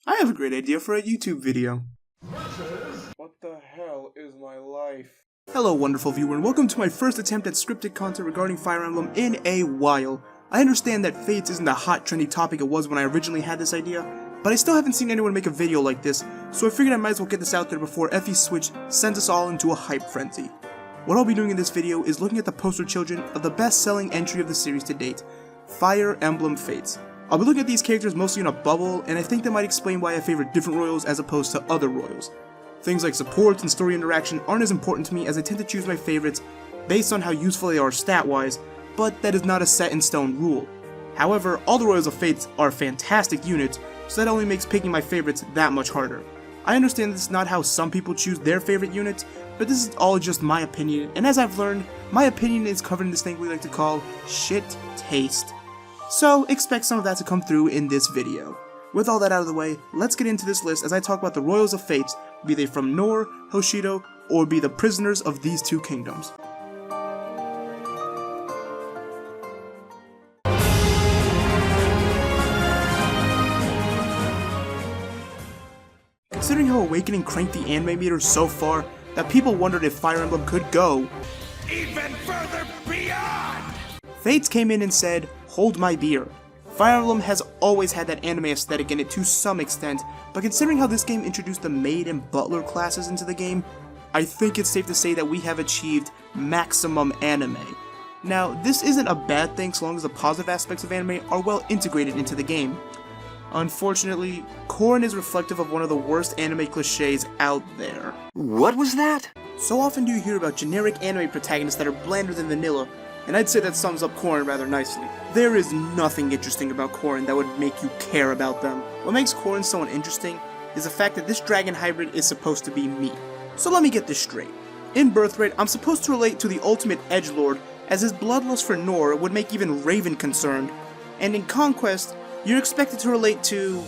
I have a great idea for a YouTube video. What the hell is my life? Hello wonderful viewer and welcome to my first attempt at scripted content regarding Fire Emblem in a while. I understand that Fates isn't the hot trendy topic it was when I originally had this idea, but I still haven't seen anyone make a video like this, so I figured I might as well get this out there before FE Switch sends us all into a hype frenzy. What I'll be doing in this video is looking at the poster children of the best-selling entry of the series to date, Fire Emblem Fates. I'll be looking at these characters mostly in a bubble, and I think that might explain why I favor different royals as opposed to other royals. Things like support and story interaction aren't as important to me as I tend to choose my favorites based on how useful they are stat-wise, but that is not a set-in-stone rule. However, all the Royals of Fates are fantastic units, so that only makes picking my favorites that much harder. I understand this is not how some people choose their favorite units, but this is all just my opinion, and as I've learned, my opinion is covered in this thing we like to call shit taste. So expect some of that to come through in this video. With all that out of the way, let's get into this list as I talk about the Royals of Fates, be they from Nor, Hoshido, or be the prisoners of these two kingdoms. Considering how Awakening cranked the anime meter so far that people wondered if Fire Emblem could go even further beyond! Fates came in and said, hold my beer. Fire Emblem has always had that anime aesthetic in it to some extent, but considering how this game introduced the maid and butler classes into the game, I think it's safe to say that we have achieved maximum anime. Now, this isn't a bad thing so long as the positive aspects of anime are well integrated into the game. Unfortunately, Corrin is reflective of one of the worst anime cliches out there. What was that? So often do you hear about generic anime protagonists that are blander than vanilla, and I'd say that sums up Corrin rather nicely. There is nothing interesting about Corrin that would make you care about them. What makes Corrin so uninteresting is the fact that this dragon hybrid is supposed to be me. So let me get this straight. In Birthright, I'm supposed to relate to the ultimate edgelord, as his bloodlust for Nor would make even Raven concerned, and in Conquest, you're expected to relate to...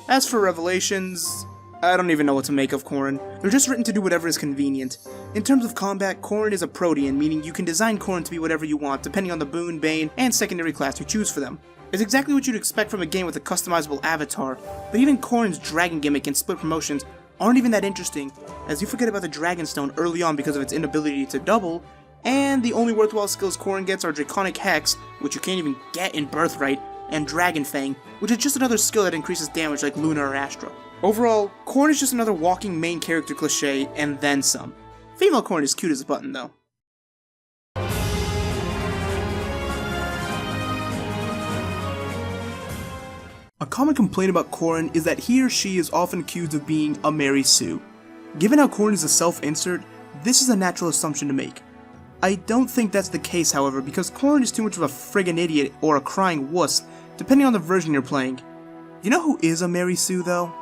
As for Revelations, I don't even know what to make of Corrin. They're just written to do whatever is convenient. In terms of combat, Corrin is a Protean, meaning you can design Corrin to be whatever you want, depending on the boon, bane, and secondary class you choose for them. It's exactly what you'd expect from a game with a customizable avatar, but even Corrin's dragon gimmick and split promotions aren't even that interesting, as you forget about the Dragonstone early on because of its inability to double, and the only worthwhile skills Corrin gets are Draconic Hex, which you can't even get in Birthright, and Dragon Fang, which is just another skill that increases damage like Luna or Astra. Overall, Corrin is just another walking main character cliche, and then some. Female Corrin is cute as a button, though. A common complaint about Corrin is that he or she is often accused of being a Mary Sue. Given how Corrin is a self-insert, this is a natural assumption to make. I don't think that's the case, however, because Corrin is too much of a friggin' idiot or a crying wuss, depending on the version you're playing. You know who is a Mary Sue, though?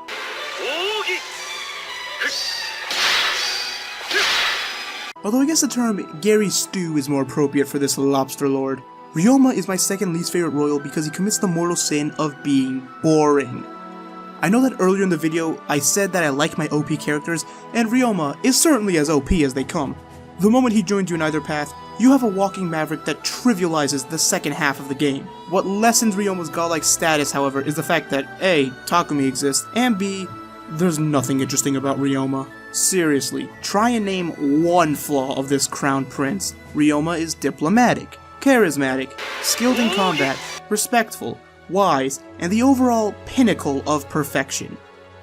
Although I guess the term Gary Stew is more appropriate for this lobster lord. Reaume is my second least favorite royal because he commits the mortal sin of being boring. I know that earlier in the video I said that I like my OP characters, and Reaume is certainly as OP as they come. The moment he joins you in either path, you have a walking maverick that trivializes the second half of the game. What lessens Reaume's godlike status, however, is the fact that A, Takumi exists, and B, there's nothing interesting about Reaume. Seriously, try and name one flaw of this crown prince. Reaume is diplomatic, charismatic, skilled in combat, respectful, wise, and the overall pinnacle of perfection.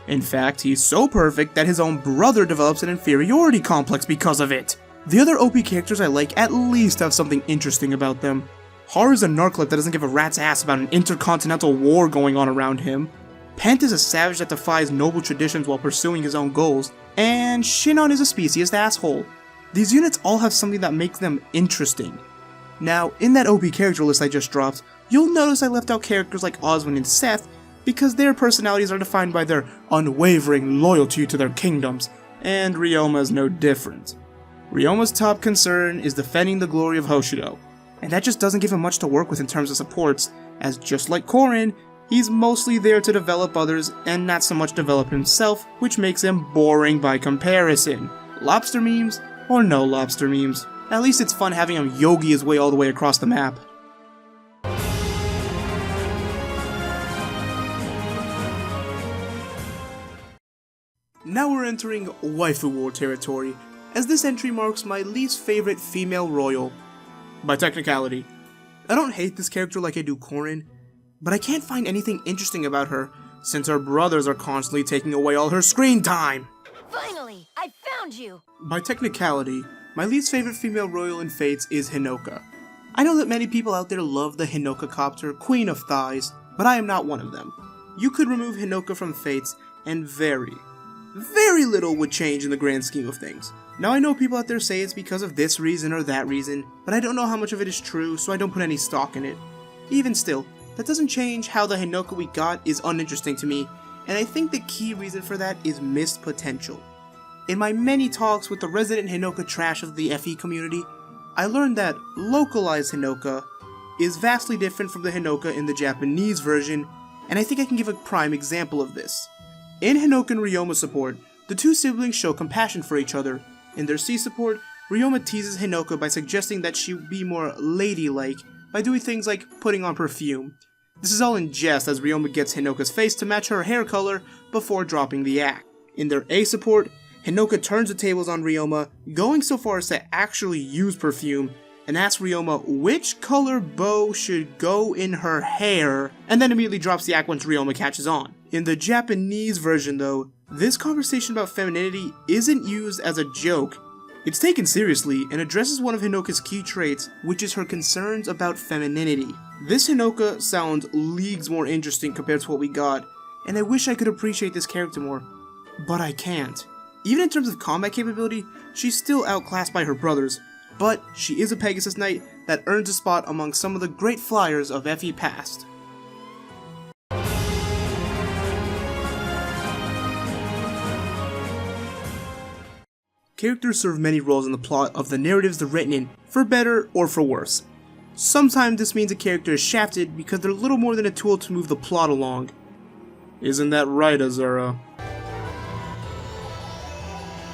In fact, he's so perfect that his own brother develops an inferiority complex because of it. The other OP characters I like at least have something interesting about them. Haru's a narclet that doesn't give a rat's ass about an intercontinental war going on around him. Pent is a savage that defies noble traditions while pursuing his own goals, and Shinon is a speciest asshole. These units all have something that makes them interesting. Now, in that OP character list I just dropped, you'll notice I left out characters like Oswin and Seth because their personalities are defined by their unwavering loyalty to their kingdoms, and Reaume is no different. Reaume's top concern is defending the glory of Hoshido, and that just doesn't give him much to work with in terms of supports, as just like Corrin, he's mostly there to develop others and not so much develop himself, which makes him boring by comparison. Lobster memes or no lobster memes. At least it's fun having him yogi his way all the way across the map. Now we're entering Waifu War territory, as this entry marks my least favorite female royal. By technicality. I don't hate this character like I do Corrin, but I can't find anything interesting about her, since her brothers are constantly taking away all her screen time! Finally, I found you! By technicality, my least favorite female royal in Fates is Honoka. I know that many people out there love the Honoka copter, Queen of Thighs, but I am not one of them. You could remove Honoka from Fates, and very little would change in the grand scheme of things. Now I know people out there say it's because of this reason or that reason, but I don't know how much of it is true, so I don't put any stock in it. Even still, that doesn't change how the Honoka we got is uninteresting to me, and I think the key reason for that is missed potential. In my many talks with the resident Honoka trash of the FE community, I learned that localized Honoka is vastly different from the Honoka in the Japanese version, and I think I can give a prime example of this. In Honoka and Reaume support, the two siblings show compassion for each other. In their C support, Reaume teases Honoka by suggesting that she be more ladylike by doing things like putting on perfume. This is all in jest as Reaume gets Honoka's face to match her hair color before dropping the act. In their A support, Honoka turns the tables on Reaume, going so far as to actually use perfume, and asks Reaume which color bow should go in her hair, and then immediately drops the act once Reaume catches on. In the Japanese version though, this conversation about femininity isn't used as a joke. It's taken seriously and addresses one of Honoka's key traits, which is her concerns about femininity. This Honoka sounds leagues more interesting compared to what we got, and I wish I could appreciate this character more, but I can't. Even in terms of combat capability, she's still outclassed by her brothers, but she is a Pegasus Knight that earns a spot among some of the great flyers of FE past. Characters serve many roles in the plot of the narratives they're written in, for better or for worse. Sometimes this means a character is shafted because they're little more than a tool to move the plot along. Isn't that right, Azura?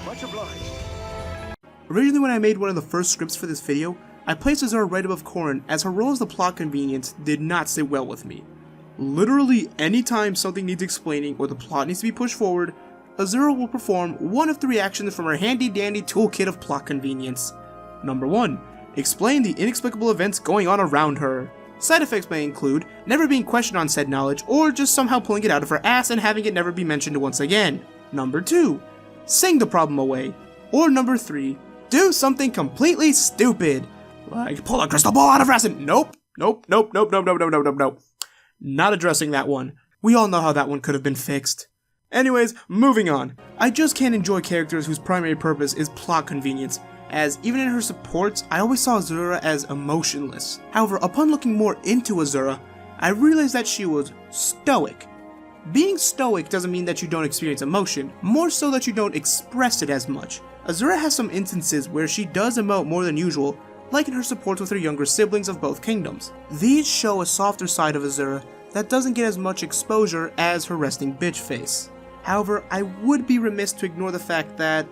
Much obliged. Originally when I made one of the first scripts for this video, I placed Azura right above Corrin as her role as the plot convenience did not sit well with me. Literally anytime something needs explaining or the plot needs to be pushed forward, Azura will perform one of three actions from her handy-dandy toolkit of plot convenience. Number 1. Explain the inexplicable events going on around her. Side effects may include never being questioned on said knowledge or just somehow pulling it out of her ass and having it never be mentioned once again. Number 2. Sing the problem away. Or number 3. Do something completely stupid. Like pull a crystal ball out of her ass and nope. Not addressing that one. We all know how that one could have been fixed. Anyways, moving on. I just can't enjoy characters whose primary purpose is plot convenience, as even in her supports, I always saw Azura as emotionless. However, upon looking more into Azura, I realized that she was stoic. Being stoic doesn't mean that you don't experience emotion, more so that you don't express it as much. Azura has some instances where she does emote more than usual, like in her supports with her younger siblings of both kingdoms. These show a softer side of Azura that doesn't get as much exposure as her resting bitch face. However, I would be remiss to ignore the fact that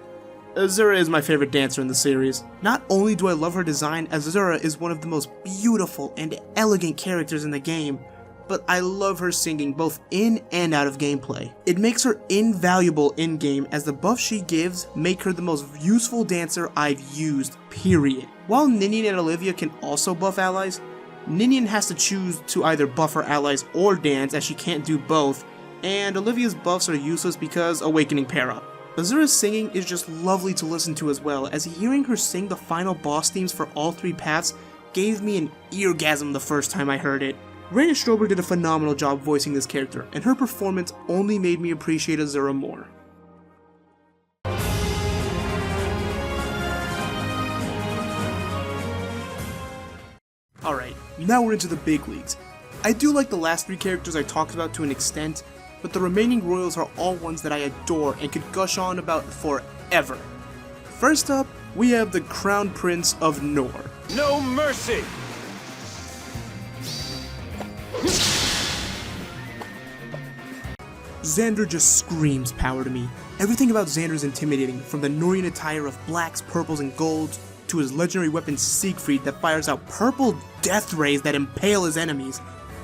Azura is my favorite dancer in the series. Not only do I love her design, as Azura is one of the most beautiful and elegant characters in the game, but I love her singing both in and out of gameplay. It makes her invaluable in-game as the buffs she gives make her the most useful dancer I've used, period. While Ninian and Olivia can also buff allies, Ninian has to choose to either buff her allies or dance as she can't do both, and Olivia's buffs are useless because Awakening pair up. Azura's singing is just lovely to listen to as well, as hearing her sing the final boss themes for all three paths gave me an eargasm the first time I heard it. Raina Strober did a phenomenal job voicing this character, and her performance only made me appreciate Azura more. Alright, now we're into the big leagues. I do like the last three characters I talked about to an extent, but the remaining royals are all ones that I adore and could gush on about forever. First up, we have the Crown Prince of Nor. No mercy! Xander just screams power to me. Everything about Xander is intimidating, from the Norian attire of blacks, purples, and golds, to his legendary weapon Siegfried that fires out purple death rays that impale his enemies,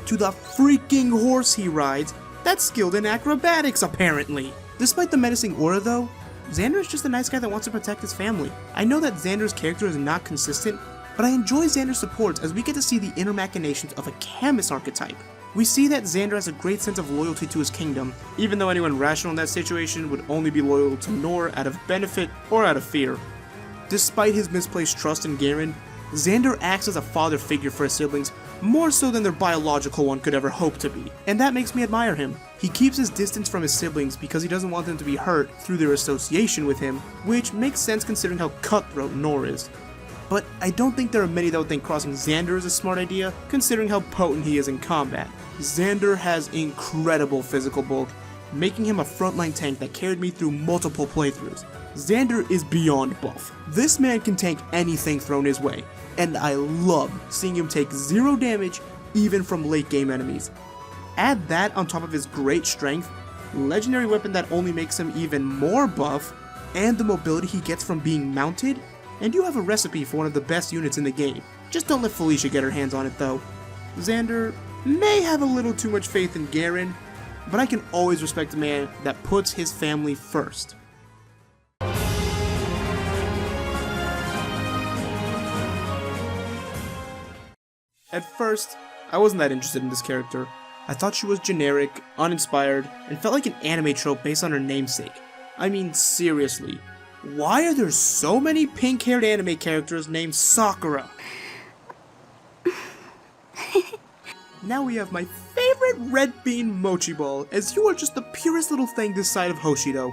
to the freaking horse he rides that's skilled in acrobatics apparently. Despite the menacing aura though, Xander is just a nice guy that wants to protect his family. I know that Xander's character is not consistent, but I enjoy Xander's supports as we get to see the inner machinations of a Camus archetype. We see that Xander has a great sense of loyalty to his kingdom, even though anyone rational in that situation would only be loyal to Nor out of benefit or out of fear. Despite his misplaced trust in Garen, Xander acts as a father figure for his siblings, more so than their biological one could ever hope to be, and that makes me admire him. He keeps his distance from his siblings because he doesn't want them to be hurt through their association with him, which makes sense considering how cutthroat Nor is. But I don't think there are many that would think crossing Xander is a smart idea, considering how potent he is in combat. Xander has incredible physical bulk, making him a frontline tank that carried me through multiple playthroughs. Xander is beyond buff. This man can tank anything thrown his way, and I love seeing him take 0 damage even from late game enemies. Add that on top of his great strength, legendary weapon that only makes him even more buff, and the mobility he gets from being mounted, and you have a recipe for one of the best units in the game. Just don't let Felicia get her hands on it though. Xander may have a little too much faith in Garen, but I can always respect a man that puts his family first. At first, I wasn't that interested in this character. I thought she was generic, uninspired, and felt like an anime trope based on her namesake. I mean, seriously, why are there so many pink-haired anime characters named Sakura? Now we have my favorite red bean mochi ball, as you are just the purest little thing this side of Hoshido.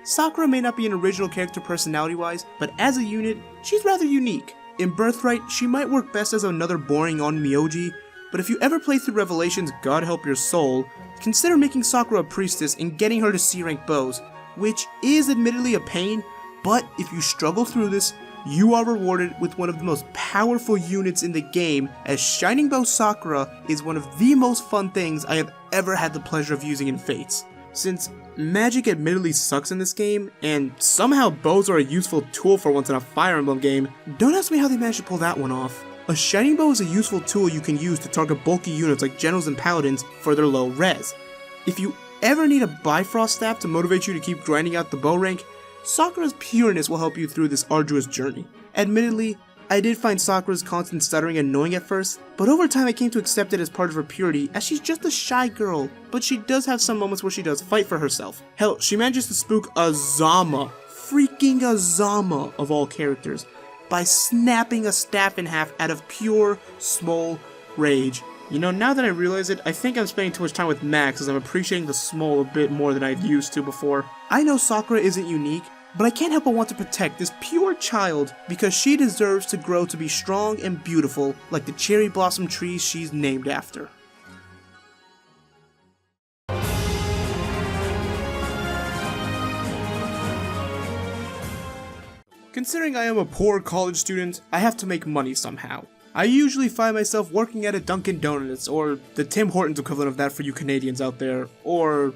Sakura may not be an original character personality-wise, but as a unit, she's rather unique. In Birthright, she might work best as another boring Onmyoji, but if you ever play through Revelation's God Help Your Soul, consider making Sakura a priestess and getting her to C-rank bows, which is admittedly a pain, but if you struggle through this, you are rewarded with one of the most powerful units in the game, as Shining Bow Sakura is one of the most fun things I have ever had the pleasure of using in Fates. Since magic admittedly sucks in this game, and somehow bows are a useful tool for once in a Fire Emblem game, don't ask me how they managed to pull that one off. A Shining Bow is a useful tool you can use to target bulky units like generals and paladins for their low res. If you ever need a Bifrost staff to motivate you to keep grinding out the bow rank, Sakura's pureness will help you through this arduous journey. Admittedly, I did find Sakura's constant stuttering annoying at first, but over time I came to accept it as part of her purity, as she's just a shy girl, but she does have some moments where she does fight for herself. Hell, she manages to spook Azama, freaking Azama of all characters, by snapping a staff in half out of pure, small rage. You know, now that I realize it, I think I'm spending too much time with Max as I'm appreciating the small a bit more than I've used to before. I know Sakura isn't unique, but I can't help but want to protect this pure child because she deserves to grow to be strong and beautiful like the cherry blossom trees she's named after. Considering I am a poor college student, I have to make money somehow. I usually find myself working at a Dunkin' Donuts, or the Tim Hortons equivalent of that for you Canadians out there, or...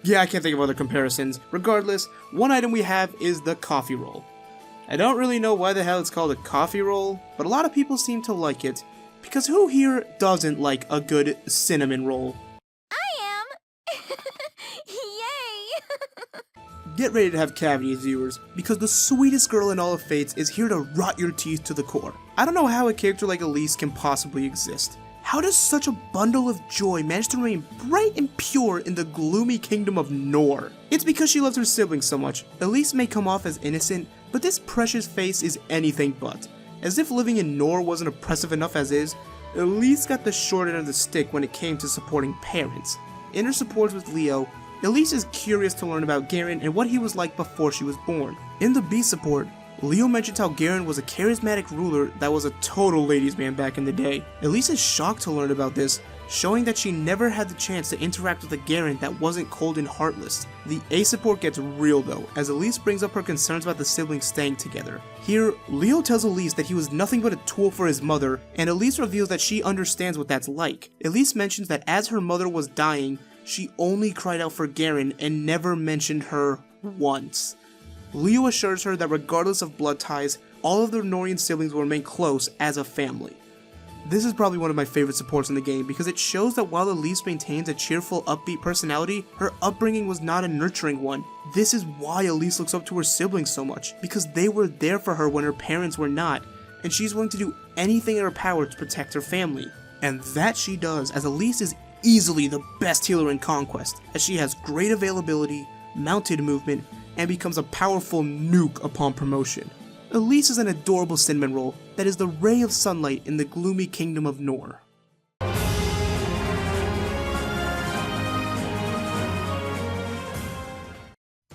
yeah, I can't think of other comparisons. Regardless, one item we have is the coffee roll. I don't really know why the hell it's called a coffee roll, but a lot of people seem to like it, because who here doesn't like a good cinnamon roll? I am! Yay! Get ready to have cavities, viewers, because the sweetest girl in all of Fates is here to rot your teeth to the core. I don't know how a character like Elise can possibly exist. How does such a bundle of joy manage to remain bright and pure in the gloomy kingdom of Nor? It's because she loves her siblings so much. Elise may come off as innocent, but this precious face is anything but. As if living in Nor wasn't oppressive enough as is, Elise got the short end of the stick when it came to supporting parents. In her supports with Leo, Elise is curious to learn about Garen and what he was like before she was born. In the B support, Leo mentions how Garen was a charismatic ruler that was a total ladies' man back in the day. Elise is shocked to learn about this, showing that she never had the chance to interact with a Garen that wasn't cold and heartless. The A support gets real though, as Elise brings up her concerns about the siblings staying together. Here, Leo tells Elise that he was nothing but a tool for his mother, and Elise reveals that she understands what that's like. Elise mentions that as her mother was dying, she only cried out for Garen and never mentioned her once. Leo assures her that regardless of blood ties, all of the Norian siblings will remain close as a family. This is probably one of my favorite supports in the game because it shows that while Elise maintains a cheerful, upbeat personality, her upbringing was not a nurturing one. This is why Elise looks up to her siblings so much, because they were there for her when her parents were not, and she's willing to do anything in her power to protect her family. And that she does, as Elise is easily the best healer in Conquest, as she has great availability, mounted movement, and becomes a powerful nuke upon promotion. Elise is an adorable cinnamon roll that is the ray of sunlight in the gloomy kingdom of Nor.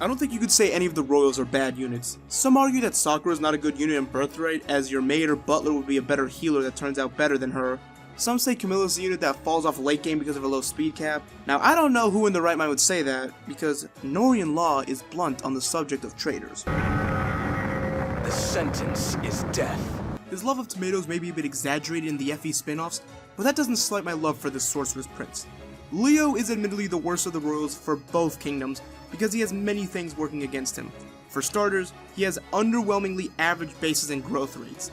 I don't think you could say any of the royals are bad units. Some argue that Sakura is not a good unit in Birthright, as your maid or butler would be a better healer that turns out better than her. Some say Camilla is a unit that falls off late game because of a low speed cap. Now I don't know who in the right mind would say that, because Norian law is blunt on the subject of traitors. The sentence is death. His love of tomatoes may be a bit exaggerated in the FE spin-offs, but that doesn't slight my love for this sorceress prince. Leo is admittedly the worst of the royals for both kingdoms, because he has many things working against him. For starters, he has underwhelmingly average bases and growth rates.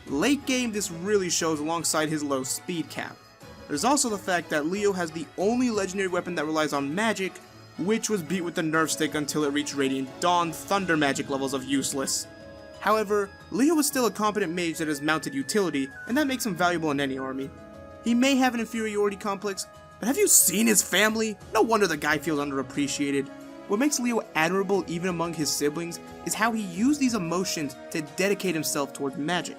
Late game, this really shows alongside his low speed cap. There's also the fact that Leo has the only legendary weapon that relies on magic, which was beat with the nerf stick until it reached Radiant Dawn Thunder magic levels of useless. However, Leo is still a competent mage that has mounted utility, and that makes him valuable in any army. He may have an inferiority complex, but have you seen his family? No wonder the guy feels underappreciated. What makes Leo admirable even among his siblings is how he used these emotions to dedicate himself towards magic.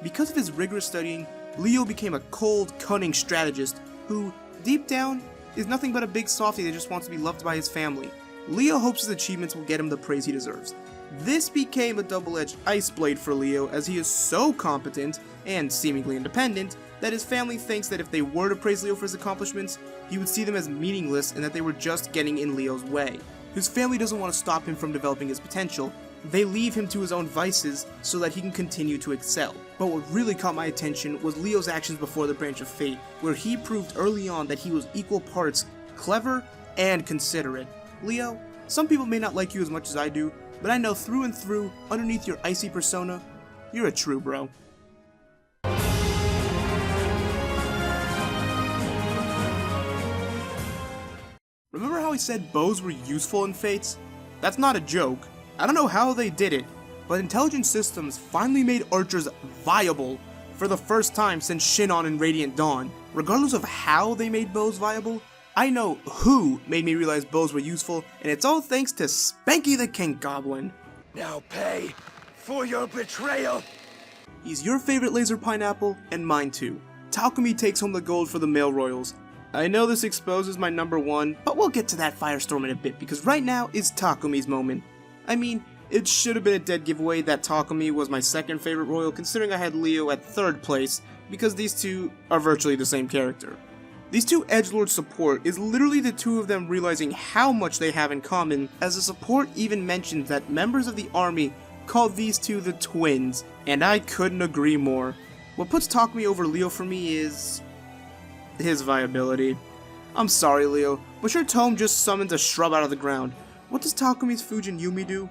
Because of his rigorous studying, Leo became a cold, cunning strategist who, deep down, is nothing but a big softie that just wants to be loved by his family. Leo hopes his achievements will get him the praise he deserves. This became a double-edged ice blade for Leo, as he is so competent, and seemingly independent, that his family thinks that if they were to praise Leo for his accomplishments, he would see them as meaningless and that they were just getting in Leo's way. His family doesn't want to stop him from developing his potential. They leave him to his own vices so that he can continue to excel. But what really caught my attention was Leo's actions before the Branch of Fate, where he proved early on that he was equal parts clever and considerate. Leo, some people may not like you as much as I do, but I know through and through, underneath your icy persona, you're a true bro. Remember how I said bows were useful in Fates? That's not a joke. I don't know how they did it, but Intelligent Systems finally made archers viable for the first time since Shinon and Radiant Dawn. Regardless of how they made bows viable, I know who made me realize bows were useful, and it's all thanks to Spanky the King Goblin. Now pay for your betrayal. He's your favorite laser pineapple, and mine too. Takumi takes home the gold for the male royals. I know this exposes my number one, but we'll get to that firestorm in a bit, because right now is Takumi's moment. I mean, it should have been a dead giveaway that Takumi was my second favorite royal, considering I had Leo at third place, because these two are virtually the same character. These two edgelord support is literally the two of them realizing how much they have in common, as the support even mentions that members of the army called these two the twins, and I couldn't agree more. What puts Takumi over Leo for me is his viability. I'm sorry, Leo, but your tome just summons a shrub out of the ground. What does Takumi's Fujin Yumi do?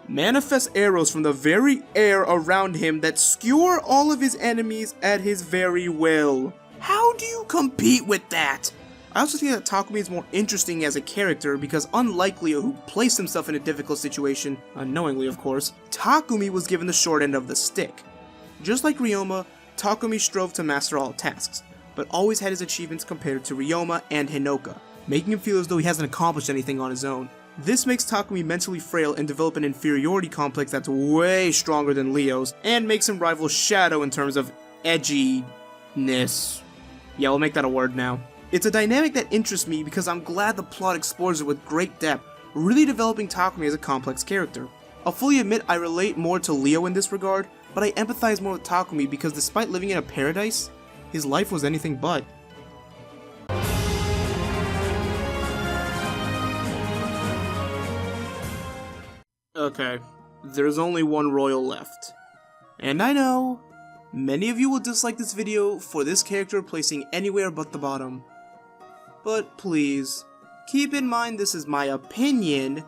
Manifest arrows from the very air around him that skewer all of his enemies at his very will. How do you compete with that? I also think that Takumi is more interesting as a character because unlike Leo, who placed himself in a difficult situation, unknowingly of course, Takumi was given the short end of the stick. Just like Reaume, Takumi strove to master all tasks, but always had his achievements compared to Reaume and Honoka, making him feel as though he hasn't accomplished anything on his own. This makes Takumi mentally frail and develop an inferiority complex that's way stronger than Leo's, and makes him rival Shadow in terms of edginess. Yeah, we'll make that a word now. It's a dynamic that interests me because I'm glad the plot explores it with great depth, really developing Takumi as a complex character. I'll fully admit I relate more to Leo in this regard, but I empathize more with Takumi because despite living in a paradise, his life was anything but. Okay, there's only one royal left. And I know, many of you will dislike this video for this character placing anywhere but the bottom. But please, keep in mind this is my opinion,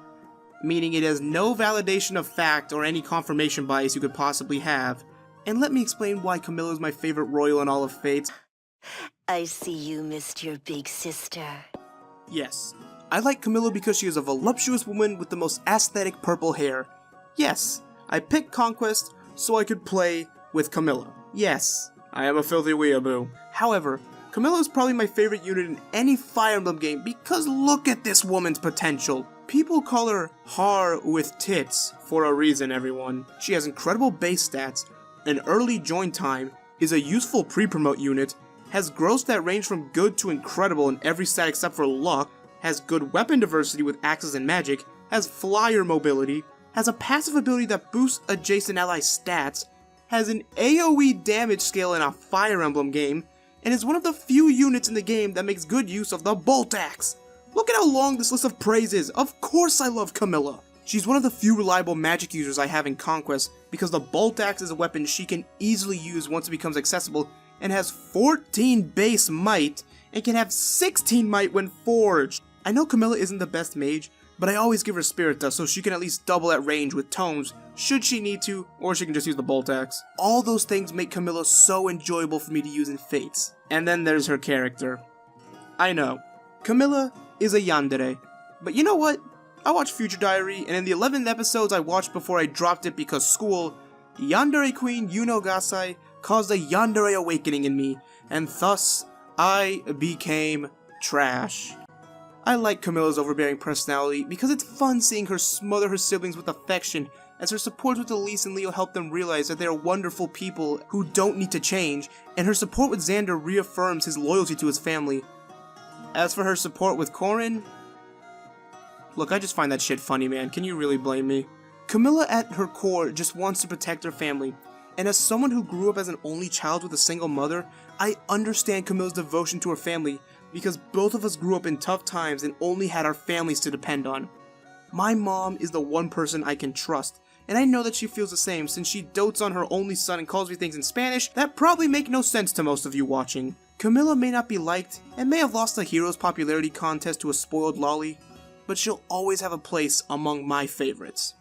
meaning it has no validation of fact or any confirmation bias you could possibly have. And let me explain why Camilla is my favorite royal in all of Fate. I see you missed your big sister. Yes, I like Camilla because she is a voluptuous woman with the most aesthetic purple hair. Yes, I picked Conquest so I could play with Camilla. Yes, I am a filthy weeaboo. However, Camilla is probably my favorite unit in any Fire Emblem game because look at this woman's potential. People call her Har with tits for a reason, everyone. She has incredible base stats, an early join time, is a useful pre-promote unit, has growths that range from good to incredible in every stat except for luck, has good weapon diversity with axes and magic, has flyer mobility, has a passive ability that boosts adjacent ally stats, has an AoE damage scale in a Fire Emblem game, and is one of the few units in the game that makes good use of the Bolt Axe. Look at how long this list of praise is. Of course I love Camilla. She's one of the few reliable magic users I have in Conquest because the Bolt Axe is a weapon she can easily use once it becomes accessible and has 14 base might and can have 16 might when forged. I know Camilla isn't the best mage, but I always give her Spirit Dust so she can at least double at range with tomes should she need to, or she can just use the Bolt Axe. All those things make Camilla so enjoyable for me to use in Fates. And then there's her character. I know, Camilla is a yandere, but you know what? I watched Future Diary, and in the 11 episodes I watched before I dropped it because school, Yandere Queen Yuno Gasai caused a yandere awakening in me, and thus, I became trash. I like Camilla's overbearing personality because it's fun seeing her smother her siblings with affection as her support with Elise and Leo help them realize that they are wonderful people who don't need to change, and her support with Xander reaffirms his loyalty to his family. As for her support with Corin, look, I just find that shit funny, man. Can you really blame me? Camilla at her core just wants to protect her family, and as someone who grew up as an only child with a single mother, I understand Camilla's devotion to her family because both of us grew up in tough times and only had our families to depend on. My mom is the one person I can trust, and I know that she feels the same since she dotes on her only son and calls me things in Spanish that probably make no sense to most of you watching. Camilla may not be liked and may have lost the Heroes Popularity Contest to a spoiled lolly, but she'll always have a place among my favorites.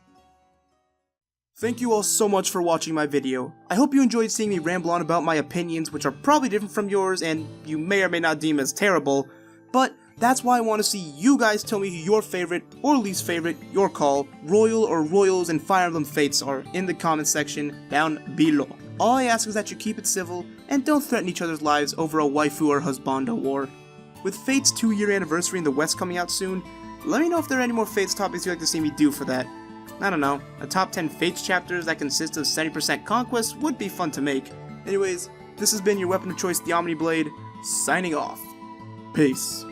Thank you all so much for watching my video. I hope you enjoyed seeing me ramble on about my opinions, which are probably different from yours and you may or may not deem as terrible, but that's why I want to see you guys tell me who your favorite or least favorite, your call, royal or royals and Fire Emblem Fates are in the comment section down below. All I ask is that you keep it civil and don't threaten each other's lives over a waifu or husbando war. With Fate's 2-year anniversary in the West coming out soon, let me know if there are any more Fates topics you'd like to see me do for that. I don't know, a top 10 Fates chapters that consist of 70% Conquest would be fun to make. Anyways, this has been your weapon of choice, the Omni Blade, signing off. Peace.